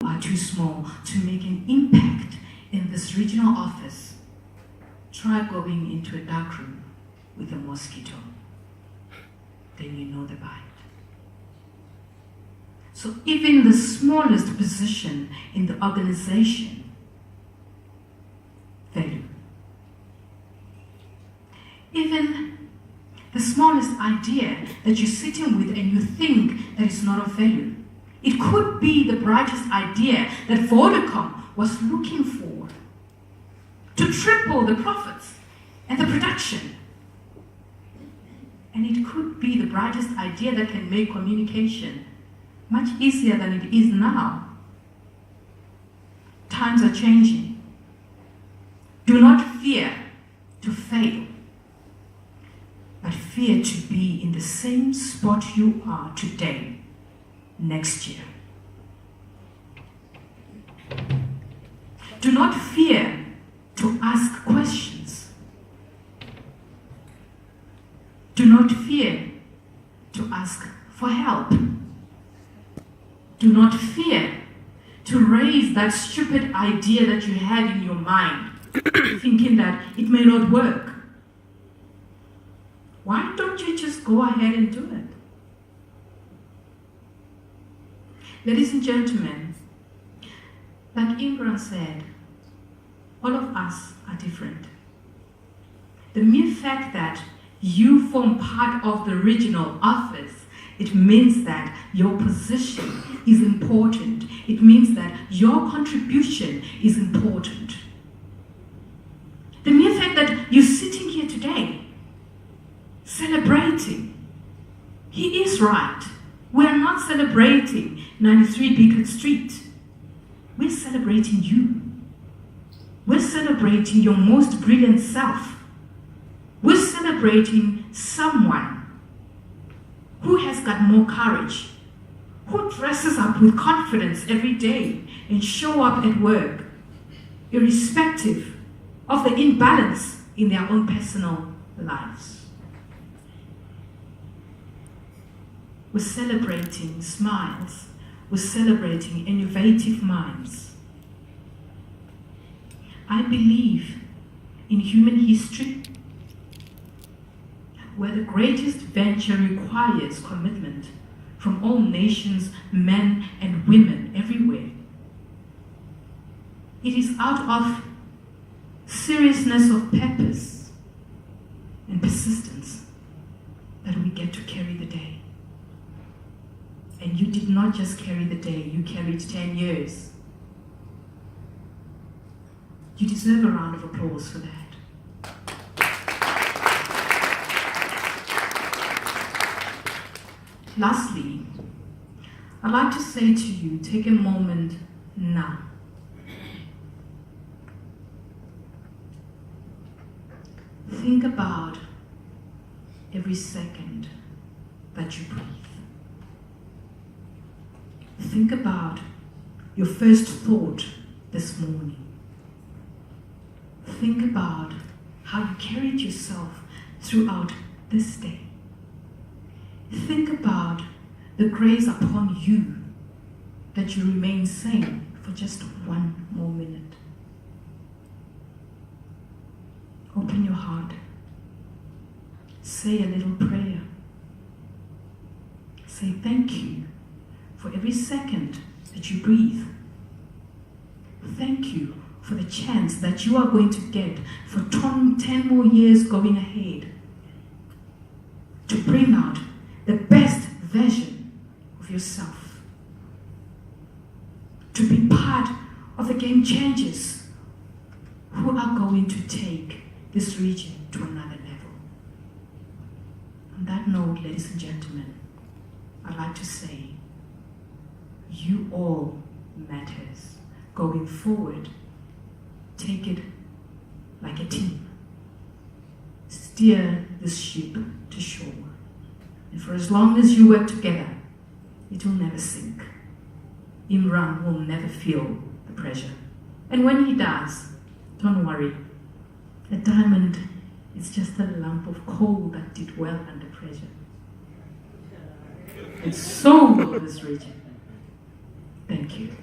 are too small to make an impact in this regional office, try going into a dark room with a mosquito. Then you know the bite. So even the smallest position in the organization, value. Even the smallest idea that you're sitting with and you think that it's not of value. It could be the brightest idea that Vodacom was looking for to triple the profits and the production. And it could be the brightest idea that can make communication much easier than it is now. Times are changing. Do not fear to fail, but fear to be in the same spot you are today, next year. Do not fear to ask questions. Do not fear to ask for help. Do not fear to raise that stupid idea that you had in your mind, thinking that it may not work. Why don't you just go ahead and do it? Ladies and gentlemen, like Imran said, all of us are different. The mere fact that you form part of the regional office, it means that your position is important. It means that your contribution is important. The mere fact that you're sitting here today, celebrating, he is right. We are not celebrating 93 Beacon Street. We're celebrating you. We're celebrating your most brilliant self. We're celebrating someone who has got more courage, who dresses up with confidence every day and show up at work, irrespective of the imbalance in their own personal lives. We're celebrating smiles. We're celebrating innovative minds. I believe in human history, where the greatest venture requires commitment from all nations, men and women everywhere. It is out of seriousness of purpose and persistence that we get to carry the day. And you did not just carry the day, you carried 10 years. You deserve a round of applause for that. Lastly, I'd like to say to you, take a moment now. Think about every second that you breathe. Think about your first thought this morning. Think about how you carried yourself throughout this day. Think about the grace upon you that you remain sane for just one more minute. Open your heart. Say a little prayer. Say thank you for every second that you breathe. Thank you for the chance that you are going to get for 10 more years going ahead to bring out the best version of yourself, to be part of the game changers who are going to take this region to another level. On that note, ladies and gentlemen, I'd like to say, you all matters. Going forward, take it like a team. Steer this ship to shore. And for as long as you work together, it will never sink. Imran will never feel the pressure. And when he does, don't worry. A diamond is just a lump of coal that did well under pressure. And so will this region. Thank you.